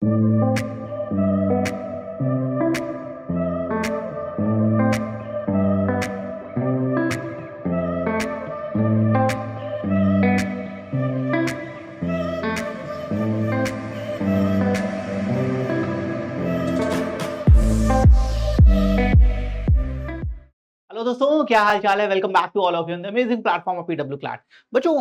Hello दोस्तों, क्या हाल चाल है? Welcome back to all of you in the amazing platform of PW CLAT. बच्चों,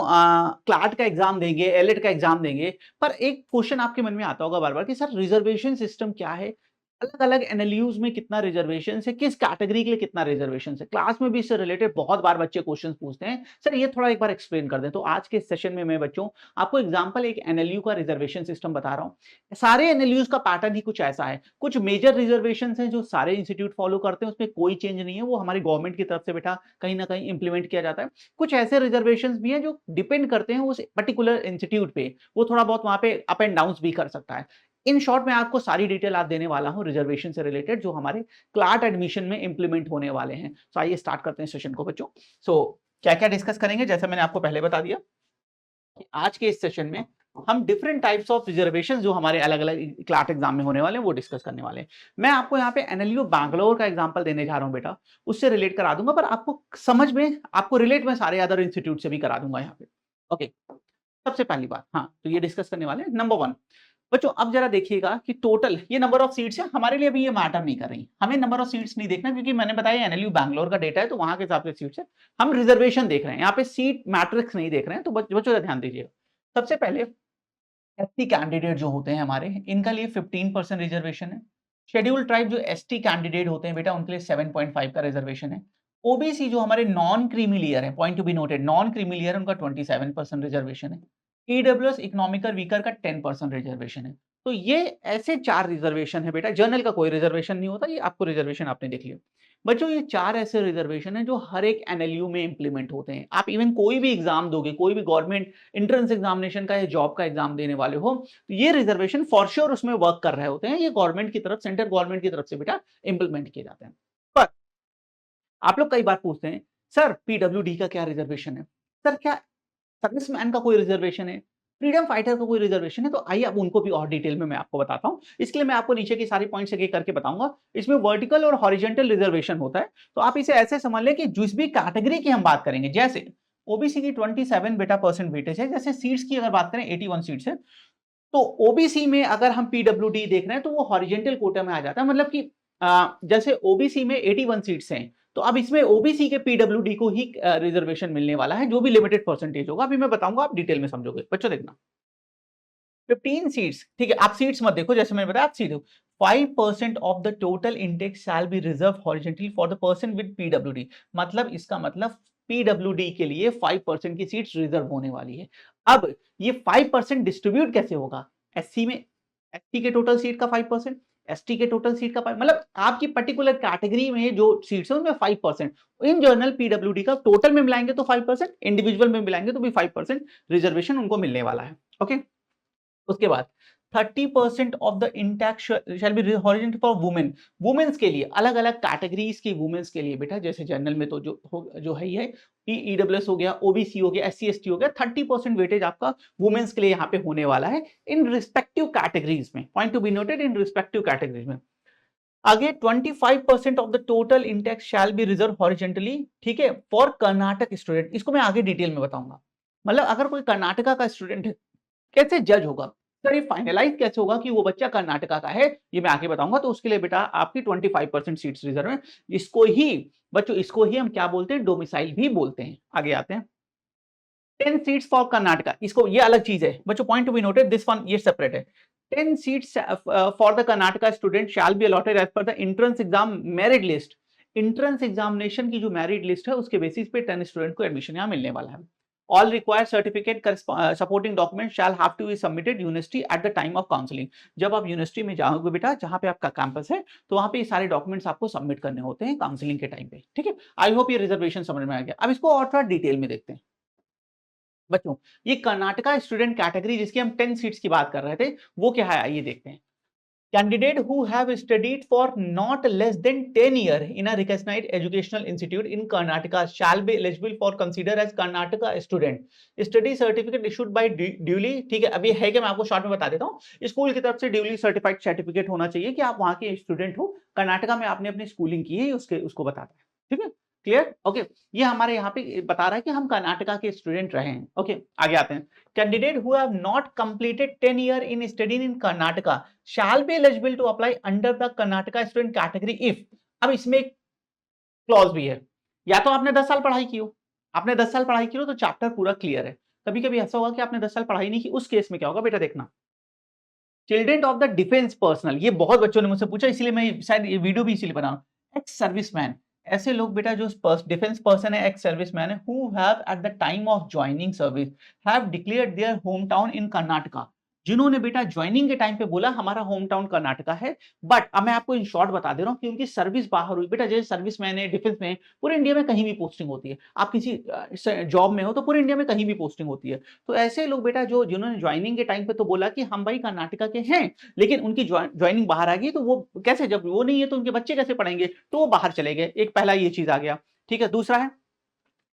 क्लैट का एग्जाम देंगे, एलिट का एग्जाम देंगे, पर एक क्वेश्चन आपके मन में आता होगा बार बार कि सर रिजर्वेशन सिस्टम क्या है? अलग अलग एनएलयूज में कितना रिजर्वेशन है, किस कैटेगरी के लिए कितना रिजर्वेशन है? क्लास में भी इससे रिलेटेड बहुत बार बच्चे क्वेश्चन पूछते हैं। सर ये थोड़ा एक बार एक्सप्लेन कर दें। तो आज के सेशन में मैं बच्चों आपको एग्जाम्पल एक एनएलयू का रिजर्वेशन सिस्टम बता रहा हूँ। सारे एनएलयूज का पैटर्न ही कुछ ऐसा है। कुछ मेजर रिजर्वेशन हैं जो सारे इंस्टीट्यूट फॉलो करते हैं, उसमें कोई चेंज नहीं है, वो हमारी गवर्नमेंट की तरफ से बेटा कहीं ना कहीं इंप्लीमेंट किया जाता है। कुछ ऐसे रिजर्वेशन भी हैं जो डिपेंड करते हैं उस पर्टिकुलर इंस्टीट्यूट पे, वो थोड़ा बहुत वहां पे अप एंड डाउन भी कर सकता है। इन शॉर्ट में आपको सारी डिटेल आप देने वाला हूं रिजर्वेशन से रिलेटेड जो हमारे क्लाट एडमिशन में इंप्लीमेंट होने वाले हैं। तो आइए स्टार्ट करते हैं सेशन को बच्चों। सो क्या क्या डिस्कस करेंगे, जैसे मैंने आपको पहले बता दिया कि आज के इस सेशन में हम डिफरेंट टाइप्स ऑफ रिजर्वेशन जो हमारे अलग अलग क्लाट एग्जाम में होने वाले हैं वो डिस्कस करने वाले हैं। मैं आपको यहाँ पे एनएलयू बैंगलोर का एग्जांपल देने जा रहा हूँ बेटा, उससे रिलेट करा दूंगा, पर आपको समझ में आपको रिलेट में सारे अदर इंस्टीट्यूट से भी करा दूंगा यहाँ पे। ओके, सबसे पहली बात, हाँ तो ये डिस्कस करने वाले हैं। नंबर वन बच्चों, अब जरा देखिएगा कि टोटल ये नंबर ऑफ सीट्स है, हमारे लिए अभी ये मैटर नहीं कर रही, हमें नंबर ऑफ सीट्स नहीं देखना, क्योंकि मैंने बताया एनएलयू बैंगलोर का डेटा है तो वहां के हिसाब से सीट्स है। हम रिजर्वेशन देख रहे हैं, यहाँ पे सीट मैट्रिक्स नहीं देख रहे हैं। तो बच्चों ध्यान दीजिएगा। सबसे पहले एसटी कैंडिडेट जो होते हैं हमारे, इनका लिए 15% रिजर्वेशन है। शेड्यूल ट्राइब जो एसटी कैंडिडेट होते हैं बेटा, उनके लिए 7.5 का रिजर्वेशन है। ओबीसी जो हमारे नॉन क्रीमिलियर है, point to be noted, non creamy layer उनका 27% रिजर्वेशन है। ईडब्ल्यूएस इकोनॉमिकल वीकर का 10% रिजर्वेशन है। तो ये ऐसे 4 रिजर्वेशन है बेटा, जनरल का कोई रिजर्वेशन नहीं होता, ये आपको रिजर्वेशन आपने देख लिया। बच्चों ये 4 ऐसे रिजर्वेशन है जो हर एक एनएलयू में इंप्लीमेंट होते हैं। आप इवन कोई भी एग्जाम दोगे, कोई भी गवर्नमेंट एंट्रेंस एग्जामिनेशन का या जॉब का एग्जाम देने वाले हो, तो ये रिजर्वेशन फॉर श्योर उसमें वर्क कर रहे होते हैं। ये गवर्नमेंट की तरफ, सेंट्रल गवर्नमेंट की तरफ से बेटा इंप्लीमेंट किए जाते हैं। पर आप लोग कई बार पूछते हैं, सर पीडब्ल्यूडी का क्या रिजर्वेशन है? सर क्या सर्विसमैन का कोई रिजर्वेशन है? फ्रीडम फाइटर का कोई रिजर्वेशन है? तो आइए अब उनको भी और डिटेल में मैं आपको बताता हूं। इसके लिए मैं आपको नीचे की सारी पॉइंट्स एक एक करके बताऊंगा। इसमें वर्टिकल और हॉरिजेंटल रिजर्वेशन होता है। तो आप इसे ऐसे समझ लें कि जिस भी कैटेगरी की हम बात करेंगे, जैसे ओबीसी की 27 बेटा परसेंट वेटेज है, जैसे सीट्स की अगर बात करें 81 सीट्स है, तो ओबीसी में अगर हम पीडब्ल्यूडी देख रहे हैं तो वो हॉरिजेंटल कोटा में आ जाता है। मतलब कि जैसे ओबीसी में 81 सीट्स हैं, तो अब इसमें ओबीसी के पीडब्ल्यूडी को ही रिजर्वेशन मिलने वाला है, जो भी लिमिटेड परसेंटेज होगा। अभी मैं बताऊंगा, आप डिटेल में समझोगे बच्चों। देखना 15 सीट्स, ठीक है, आप सीट्स मत देखो, जैसे मैंने बताया आप seat 5% of the total intake shall be reserve horizontally for the person with PWD. मतलब इसका मतलब पीडब्ल्यूडी के लिए 5% की सीट्स रिजर्व होने वाली है। अब ये 5% डिस्ट्रीब्यूट कैसे होगा? एससी में, एसटी के टोटल सीट का 5%, एसटी के टोटल सीट का 5, मतलब आपकी पर्टिकुलर कैटेगरी में जो सीट्स है उनमें 5%। इन जनरल पीडब्ल्यूडी का टोटल में मिलाएंगे तो 5%, इंडिविजुअल में मिलाएंगे तो भी 5% रिजर्वेशन उनको मिलने वाला है। ओके, उसके बाद 30% of the intact shall be horizontal for women. Women's के लिए अलग अलग कैटेगरीज की वुमेन्स के लिए बेटा, जैसे जनरल में तो जो है ये ईडब्ल्यूएस हो गया, ओबीसी हो गया, एससी एसटी हो गया, 30% वेटेज आपका वुमेन्स के लिए यहाँ पे होने वाला है इन रिस्पेक्टिव कैटेगरीज में। Point to be noted, in respective categories में। आगे 25% of the total Intex shall be reserve horizontally, ठीक है, फॉर कर्नाटक स्टूडेंट। इसको मैं आगे डिटेल में बताऊंगा। मतलब अगर कोई कर्नाटका का स्टूडेंट है, कैसे जज होगा सर, ये फाइनलाइज कैसे होगा कि वो बच्चा कर्नाटका का है, ये मैं आगे बताऊंगा। तो उसके लिए बेटा आपकी 25% सीट्स रिजर्व है। इसको ही बच्चों, इसको ही हम क्या बोलते हैं? डोमिसाइल भी बोलते हैं। आगे आते हैं, 10 सीट्स फॉर कर्नाटका, इसको ये अलग चीज है बच्चों, point to be noted, this one ये सेपरेट है। 10 seats for the Karnataka student shall be allotted as per the entrance exam merit list. Entrance examination की जो मेरिट लिस्ट है उसके बेसिस पे 10 स्टूडेंट को एडमिशन यहाँ मिलने वाला है। All required certificate supporting documents shall have to be submitted university at the time of counseling। जब आप यूनिवर्सिटी में जाओगे बेटा, जहां पे आपका कैंपस है, तो वहां पे ये सारे डॉक्यूमेंट्स आपको सबमिट करने होते हैं काउंसलिंग के टाइम पे। ठीक है, आई होप ये रिजर्वेशन समझ में आ गया। अब इसको और थोड़ा डिटेल में देखते हैं बच्चों। ये कर्नाटका स्टूडेंट कैटेगरी जिसकी हम 10 सीट्स की बात कर रहे थे, वो क्या है आइए देखते हैं। Candidate who have studied for not less than 10 years in a recognized educational institute in Karnataka shall be eligible for consider as Karnataka student. Study certificate issued by duly, ठीक है, अभी है कि मैं आपको शॉर्ट में बता देता हूँ। स्कूल की तरफ से ड्यूली सर्टिफाइड सर्टिफिकेट होना चाहिए कि आप वहां के स्टूडेंट हो, कर्नाटका में आपने अपनी स्कूलिंग की है, उसको बताता है। ठीक है, क्लियर? ओके, ये हमारे यहाँ पे बता रहा है कि हम कर्नाटका के स्टूडेंट रहे हैं। ओके, आगे आते हैं। Candidate who have not completed 10 year in studying in Karnataka shall be eligible to apply under the Karnataka student category if। अब इसमें एक क्लॉज भी है, या तो आपने 10 साल पढ़ाई की हो, आपने 10 साल पढ़ाई की हो तो चैप्टर पूरा क्लियर है। कभी कभी ऐसा होगा कि आपने 10 साल पढ़ाई नहीं की, उस केस में क्या होगा बेटा, देखना। Children of the defence personnel, ये बहुत बच्चों ने मुझसे पूछा, इसलिए मैं शायद ये वीडियो भी इसीलिए बना रहा हूं। एक्स सर्विसमैन, ऐसे लोग बेटा जो डिफेंस पर्सन है, एक्स सर्विसमैन है, who have at the time of joining service have declared their home town in Karnataka, जिन्होंने बेटा ज्वाइनिंग के टाइम पे बोला हमारा होम टाउन कर्नाटका है, बट अब मैं आपको इन शॉर्ट बता दे रहा हूँ कि उनकी सर्विस बाहर हुई। बेटा जैसे सर्विसमैन है, डिफेंस में, पूरे इंडिया में कहीं भी पोस्टिंग होती है। आप किसी जॉब में हो तो पूरे इंडिया में कहीं भी पोस्टिंग होती है। तो ऐसे लोग बेटा जो जिन्होंने ज्वाइनिंग के टाइम पे तो बोला कि हम भाई कर्नाटका के हैं, लेकिन उनकी ज्वाइनिंग बाहर आ गई, तो वो कैसे, जब वो नहीं है तो उनके बच्चे कैसे पढ़ेंगे, तो वो बाहर चले गए। एक पहला ये चीज आ गया। ठीक है, दूसरा है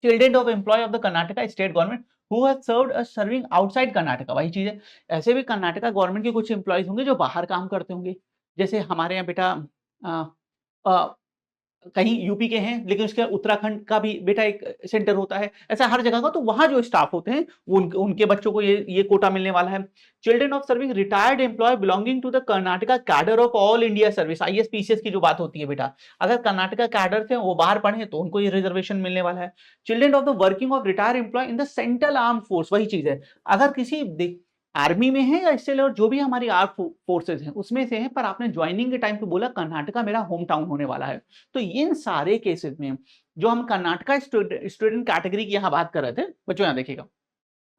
children of employ of the Karnataka state government who have served a serving outside Karnataka, वही चीज है। ऐसे भी कर्नाटका गवर्नमेंट के कुछ एम्प्लॉयज होंगे जो बाहर काम करते होंगे। जैसे हमारे यहाँ बेटा अ, अ, कहीं यूपी के हैं, लेकिन उसके उत्तराखंड का भी बेटा एक सेंटर होता है, ऐसा हर जगह का। तो वहां जो स्टाफ होते हैं उनके बच्चों को ये कोटा मिलने वाला है। Children of serving retired employ belonging to the Karnataka cadre of all India service, IAS PCS की जो बात होती है बेटा, अगर कर्नाटका कैडर से वो बाहर पढ़े तो उनको ये रिजर्वेशन मिलने वाला है। Children of the working of retired employ in the central arm force, वही चीज है, अगर किसी आर्मी में है या इससे और जो भी हमारी आर्म फोर्सेज हैं उसमें से है, पर आपने ज्वाइनिंग के टाइम पे बोला कर्नाटका मेरा होम टाउन होने वाला है, तो इन सारे केसेस में जो हम कर्नाटका स्टूडेंट कैटेगरी की यहाँ बात कर रहे थे बच्चों, यहाँ देखिएगा,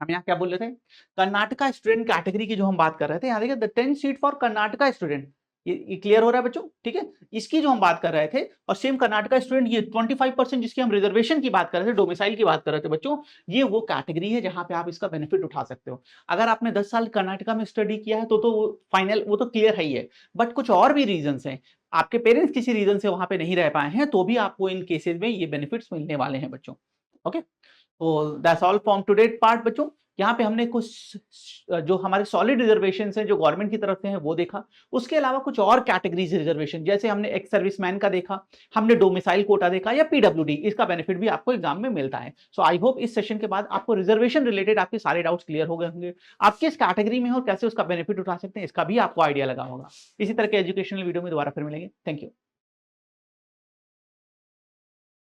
हम यहाँ क्या बोल रहे थे, कर्नाटका स्टूडेंट कैटेगरी की जो हम बात कर रहे थे, यहाँ देखिए the 10 seat for Karnataka student, ये क्लियर हो रहा है बच्चों? ठीक है, इसकी जो हम बात कर रहे थे, और सेम कर्नाटका स्टूडेंट ये 25% जिसकी हम रिजर्वेशन की बात कर रहे थे, डोमिसाइल की बात कर रहे थे बच्चों, ये वो कैटेगरी है जहां पे आप इसका बेनिफिट उठा सकते हो। अगर आपने 10 साल कर्नाटका में स्टडी किया है तो वो फाइनल, वो तो क्लियर है ही है, बट कुछ और भी रीजन है, आपके पेरेंट्स किसी रीजन से वहां पे नहीं रह पाए हैं, तो भी आपको इन केसेस में ये बेनिफिट्स मिलने वाले हैं बच्चों। ओके, तो that's all from today part बच्चों। यहाँ पे हमने कुछ जो हमारे सॉलिड रिजर्वेशन हैं जो गवर्नमेंट की तरफ से हैं वो देखा, उसके अलावा कुछ और कैटेगरीज रिजर्वेशन, जैसे हमने एक्स सर्विसमैन का देखा, हमने डोमिसाइल कोटा देखा, या पीडब्ल्यूडी, इसका बेनिफिट भी आपको एग्जाम में मिलता है। सो आई होप इस सेशन के बाद आपको रिजर्वेशन रिलेटेड आपके सारे डाउट्स क्लियर हो गए होंगे, आप किस कैटेगरी में हो और कैसे उसका बेनिफिट उठा सकते हैं इसका भी आपको आइडिया लगा होगा। इसी तरह के एजुकेशनल वीडियो में दोबारा फिर मिलेंगे। Thank you.